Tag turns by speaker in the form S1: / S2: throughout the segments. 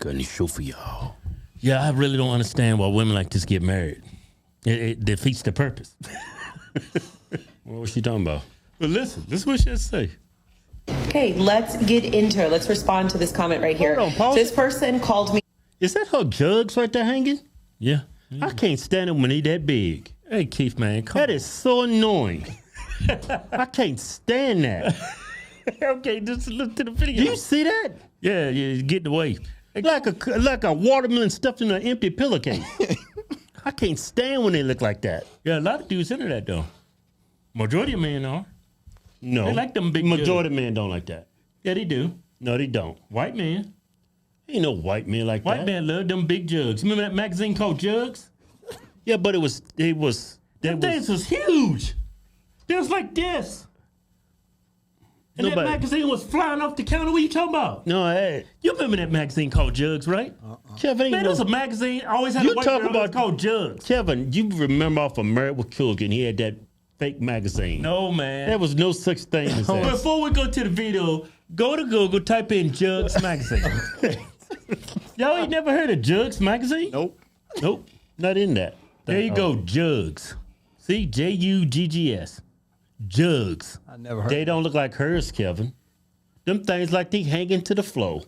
S1: got a new show for y'all.
S2: Yeah, I really don't understand why women like this get married. It defeats the purpose.
S1: What was she talking about?
S2: But listen, this is what she has to say.
S3: Okay, let's get into it. Let's respond to this comment right here.
S1: Hold on, pause
S3: This
S1: it.
S3: person called me.
S1: Is that her jugs right there hanging?
S2: Yeah.
S1: I can't stand them when they that big.
S2: Hey, Keith, man, come
S1: That is so annoying. I can't stand that.
S2: okay, just look to the video.
S1: Do you see that?
S2: Yeah, get in the way.
S1: Like a watermelon stuffed in an empty pillowcase. I can't stand when they look like that.
S2: Yeah, a lot of dudes into that, though. Majority of men are.
S1: No.
S2: They like them big
S1: Majority of men don't like that.
S2: Yeah, they do.
S1: No, they don't.
S2: White men.
S1: Ain't no white men like
S2: White
S1: that.
S2: men love them big jugs. Remember that magazine called Jugs?
S1: Yeah, but them
S2: Things was huge. They was like this. And
S1: Nobody-
S2: that magazine was flying off the counter. What you talking about?
S1: No, hey,
S2: You remember that magazine called Jugs, right?
S1: Kevin,
S2: Man,
S1: ain't
S2: there was
S1: no,
S2: a magazine. I always had
S1: You
S2: a white
S1: talk
S2: girl
S1: about-
S2: that's called Jugs.
S1: Kevin, you remember off of Married with Children, he had that fake magazine.
S2: No, man.
S1: There was no such thing as that.
S2: Before we go to the video, go to Google, type in Jugs magazine. Y'all ain't never heard of Jugs magazine?
S1: Nope, not in that.
S2: There you go, Jugs. See, Juggs. Jugs.
S4: I never heard.
S1: They don't look like hers, Kevin. Them things like they hanging to the floor.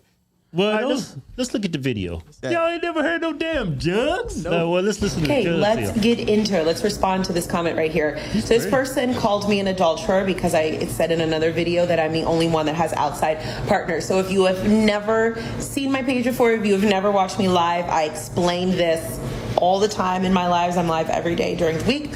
S2: Well,
S1: All right,
S2: those,
S1: let's look at the video.
S2: y'all ain't never heard no damn Jugs?
S1: Well, let's listen to
S3: Okay,
S1: the
S3: let's get into it. Let's respond to this comment right here. So this person called me an adulterer because it said in another video that I'm the only one that has outside partners. So if you have never seen my page before, if you have never watched me live, I explain this all the time in my lives. I'm live every day during the week.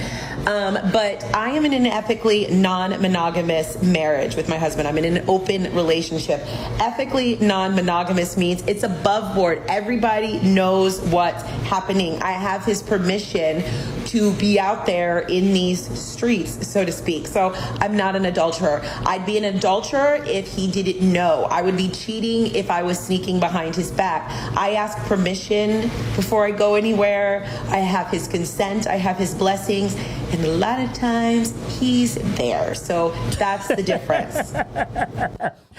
S3: But I am in an ethically non-monogamous marriage with my husband. I'm in an open relationship. Ethically non-monogamous means it's above board. Everybody knows what's happening. I have his permission to be out there in these streets, so to speak. So I'm not an adulterer. I'd be an adulterer if he didn't know. I would be cheating if I was sneaking behind his back. I ask permission before I go anywhere. I have his consent. I have his blessings. And a lot of times he's there. So that's the difference.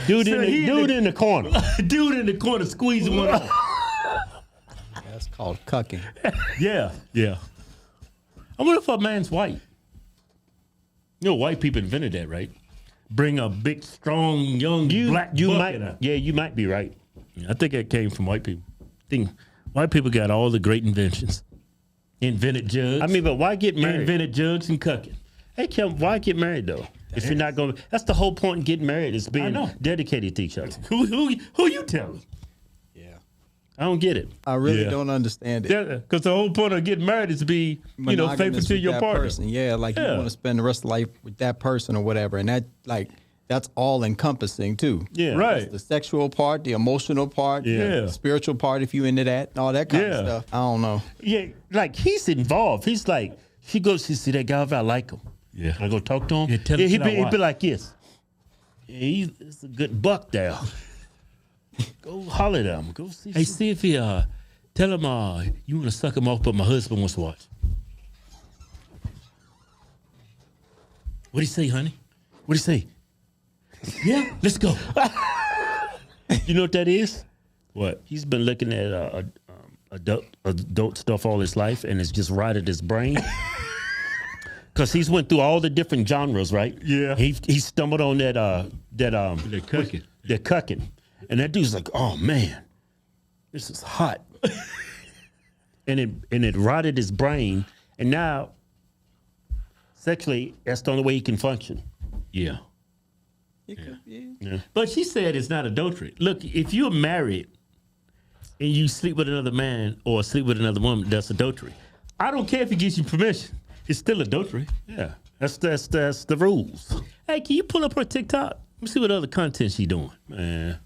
S1: Dude in the corner.
S2: Dude in the corner squeezing one off.
S4: That's called cucking.
S2: Yeah. I wonder if a man's white. You know, white people invented that, right? Bring a big, strong, young black buck in her.
S1: Yeah, you might be right.
S2: Yeah, I think that came from white people. I think white people got all the great inventions. Invented jugs.
S1: I mean, but why get married?
S2: Invented jugs and cucking.
S1: Hey, Kim, why get married though? If you're not going, that's the whole point in getting married is being
S2: know.
S1: dedicated to each other.
S2: Who you telling?
S4: Yeah.
S1: I don't get it.
S4: I really
S2: Yeah.
S4: don't understand it.
S2: Yeah, because the whole point of getting married is to be,
S4: Monogamous
S2: faithful to
S4: with
S2: your
S4: that
S2: partner.
S4: person. Yeah, like
S2: Yeah.
S4: you want to spend the rest of life with that person or whatever, and that's all encompassing too.
S1: Yeah,
S2: Right.
S4: The sexual part, the emotional part,
S2: Yeah.
S4: the spiritual part, if you into that, and all that kind
S2: Yeah.
S4: of stuff. I don't know.
S1: Yeah, like he's involved. He's like, she goes, she see that guy if I like him.
S2: Yeah.
S1: I go talk to him.
S2: Yeah, tell him
S1: he'd
S2: shit I
S1: be
S2: want.
S1: like this. Yeah, he's a good buck there. Go holler at him. Go see.
S2: Hey, see if he tell him you want to suck him off, but my husband wants to watch. What'd he say, honey? What'd he say? Yeah, let's go.
S1: You know what that is?
S2: What?
S1: He's been looking at adult stuff all his life, and it's just rotted his brain. Because he's went through all the different genres, right?
S2: Yeah.
S1: He stumbled on that
S2: cucking.
S1: That cucking, and that dude's like, oh man, this is hot, and it rotted his brain, and now sexually that's the only way he can function.
S2: Yeah.
S4: Yeah.
S2: But she said it's not adultery. Look, if you're married and you sleep with another man or sleep with another woman, that's adultery. I don't care if he gives you permission. It's still adultery.
S1: Yeah, that's the rules.
S2: Hey, can you pull up her TikTok? Let me see what other content she doing.
S1: Man,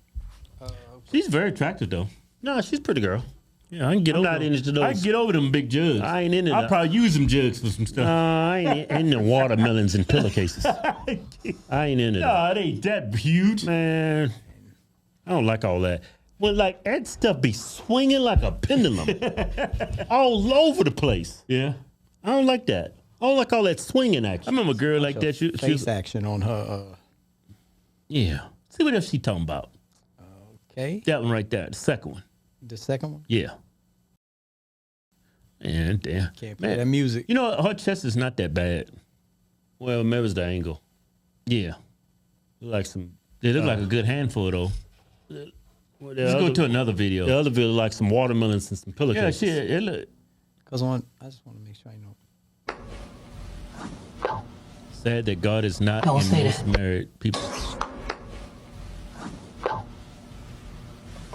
S2: She's very attractive though.
S1: no, she's a pretty girl.
S2: Yeah, I can get
S1: I'm
S2: over
S1: not
S2: them.
S1: into those.
S2: I can get over them big jugs.
S1: I ain't into
S2: I'll
S1: that.
S2: probably use them jugs for some stuff.
S1: I ain't into watermelons and pillowcases. I ain't into that.
S2: No, it ain't that huge.
S1: Man, I don't like all that. Well, like that stuff be swinging like a pendulum all over the place.
S2: Yeah.
S1: I don't like that. I don't like all that swinging
S2: I
S1: action.
S2: remember a girl like that. She
S4: Face
S2: was,
S4: action on her.
S2: yeah. See what else she talking about.
S4: Okay.
S2: That one right there, the second one.
S4: The second one?
S2: Yeah. And damn.
S4: Can't play that music.
S2: You know, her chest is not that bad.
S1: Well, maybe it's the angle.
S2: Yeah.
S1: Like some.
S2: They look like a good handful, though.
S1: Well,
S2: Let's go to another video.
S1: The other video like some watermelons and some
S2: Yeah,
S1: pillowcases.
S2: shit. It look
S4: Because I just want to make sure I know.
S2: sad that God is not
S5: Don't
S2: in
S5: say
S2: most
S5: that.
S2: married people.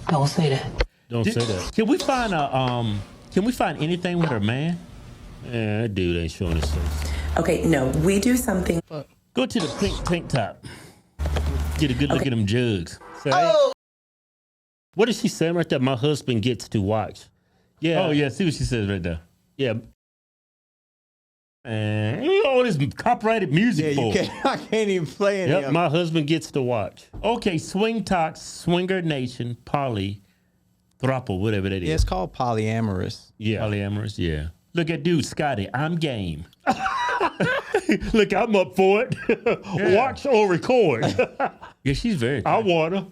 S5: Don't say that.
S1: Don't say that.
S2: Can we find a Can we find anything with her man?
S1: Man, that dude ain't showing his face.
S3: Okay, no, we do something.
S2: Go to the pink tank top. Get a good look at them jugs.
S1: What is she saying right there? My husband gets to watch. Yeah.
S2: Oh yeah, see what she says right there.
S1: Yeah.
S2: And all this copyrighted music for.
S4: I can't even play any
S1: Yep.
S4: of
S1: My husband gets to watch.
S2: Okay, Swing Talks, Swinger Nation, Poly, Thruple, whatever that is.
S4: Yeah, it's called polyamorous.
S1: Yeah.
S2: Polyamorous, yeah. Look at dude, Scotty, I'm game.
S1: Look, I'm up for it. Watch or record.
S2: Yeah, she's very
S1: I wanna.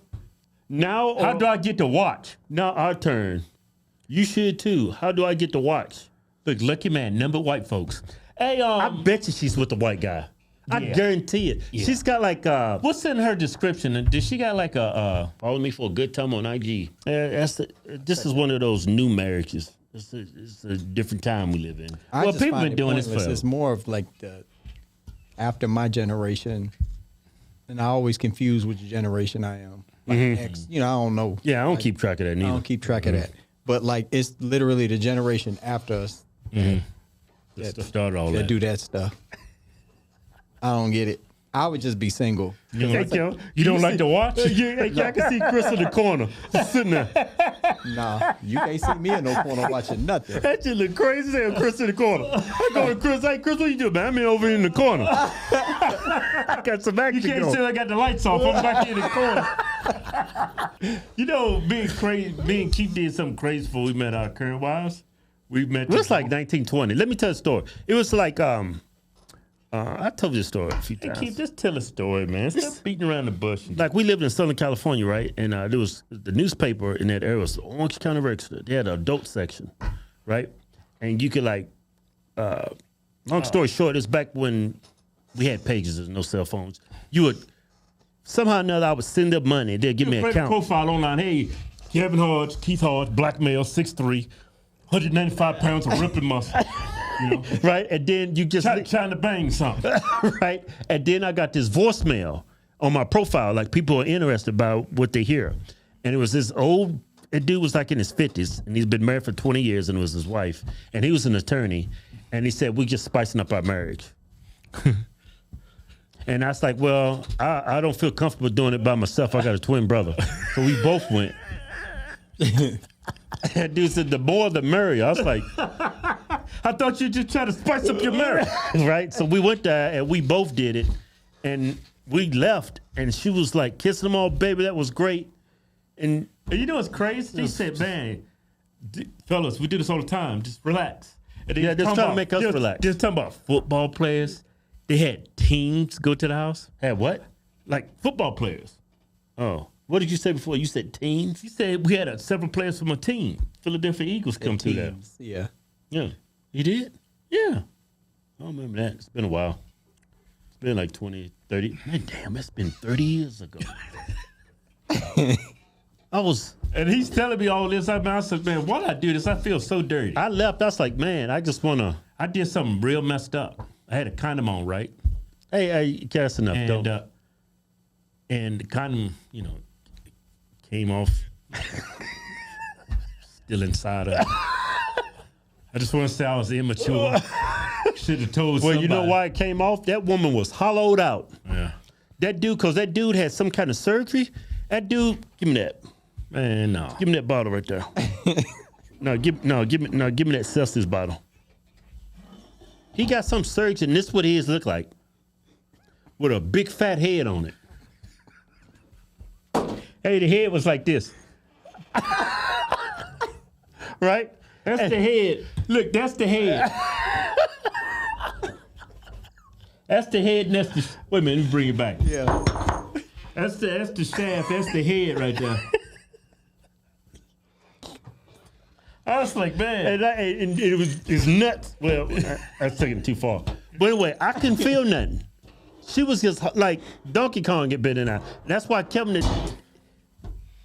S1: Now,
S2: How do I get to watch?
S1: now our turn. You should too. How do I get to watch?
S2: Look, lucky man, number white folks. Hey,
S1: I bet you she's with the white guy. I
S2: Yeah.
S1: guarantee it.
S2: Yeah.
S1: She's got like
S2: what's in her description? And did she got like a
S1: follow me for a good time on IG. This is one of those new marriages. It's a different time we live in.
S4: I
S2: Well,
S4: just
S2: people
S4: find
S2: been
S4: it
S2: doing this
S4: pointless.
S2: forever.
S4: It's more of like the after my generation, and I always confuse which generation I am. Like X, I don't know.
S1: Yeah, I don't keep track of that
S4: I
S1: neither.
S4: don't keep track of that. But like, it's literally the generation after us
S2: that started all
S4: that
S2: that?
S4: do that stuff. I don't get it. I would just be single.
S2: You don't like to watch?
S1: Yeah, I can see Chris in the corner, just sitting there.
S4: Nah, you can't see me in no corner watching nothing.
S1: That just look crazy. Saying Chris in the corner. I go to Chris. Hey, Chris, what you doing, man? I'm in over in the corner. I got some action
S2: You can't
S1: going.
S2: say I got the lights off. I'm back in the corner. You know, me and Keith did something crazy before we met our current wives. We met.
S1: It was like 1920. Let me tell a story. It was like I told you this story a few
S2: Hey,
S1: times.
S2: Keith, just tell a story, man. Stop beating around the bush.
S1: Like we lived in Southern California, right? And there was the newspaper in that area was the Orange County Register. They had an adult section, right? And you could long story short, it's back when we had pages, there's no cell phones. You would somehow or another I would send up money. They'd give me an
S2: Create a
S1: account.
S2: profile online. Hey, Kevin Hodge, Keith Hodge, black male, 6'3", 195 pounds of ripping muscle. You know,
S1: Right? And then you just
S2: trying to bang something.
S1: right? And then I got this voicemail on my profile, like people are interested about what they hear. And it was this that dude was like in his 50s, and he's been married for 20 years, and it was his wife. And he was an attorney, and he said, we're just spicing up our marriage. And I was like, well, I don't feel comfortable doing it by myself. I got a twin brother. So we both went. That dude said, the more the merrier. I was like,
S2: I thought you just trying to spice up your marriage.
S1: right? So we went there and we both did it, and we left, and she was like kissing them all, baby, that was great. And
S2: And you know what's crazy? She said, man, fellas, we do this all the time. Just relax. And then
S1: Yeah, just
S2: talking
S1: trying to
S2: about-
S1: make us relax.
S2: Just talking about football players. They had teams go to the house.
S1: had what?
S2: Like football players.
S1: Oh, what did you say before? You said teens?
S2: She said we had several players from a team. Philadelphia Eagles come through there.
S4: Teams, yeah.
S1: Yeah. You did?
S2: Yeah.
S1: I don't remember that. It's been a while. It's been like 20, 30. Man, damn, that's been 30 years ago.
S2: And he's telling me all this. I said, man, why did I do this? I feel so dirty.
S1: I left. I was like, man, I just want to.
S2: I did something real messed up. I had a condom on, right?
S1: Hey, that's enough.
S2: And
S1: Don't.
S2: and the condom, came off. Still inside of it. I just want to say I was immature. Should have told
S1: Well,
S2: somebody.
S1: you know why it came off? That woman was hollowed out.
S2: Yeah.
S1: That dude, because that dude had some kind of surgery. That dude, give me that.
S2: Man, no.
S1: Give me that bottle right there. Give me that Celsius bottle. He got some surgery, and this is what his look like. With a big fat head on it. Hey, the head was like this. Right?
S2: That's the head. Look, that's the head. That's the head, and that's the... Wait a minute, let me bring it back.
S4: Yeah.
S2: That's the shaft, that's the head right there. I was like, man.
S1: And it was nuts. Well, I was taking it too far. But anyway, I couldn't feel nothing. She was just like Donkey Kong get bit in her. That's why Kevin,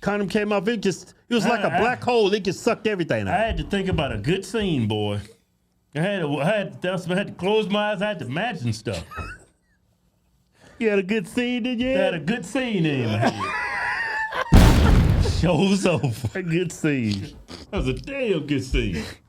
S1: condom came off. It was like a black hole. It just sucked everything out.
S2: I had to think about a good scene, boy. I had to close my eyes. I had to imagine stuff.
S1: You had a good scene, did you?
S2: I had a good scene in my head. Show's over.
S1: A good scene.
S2: That was a damn good scene.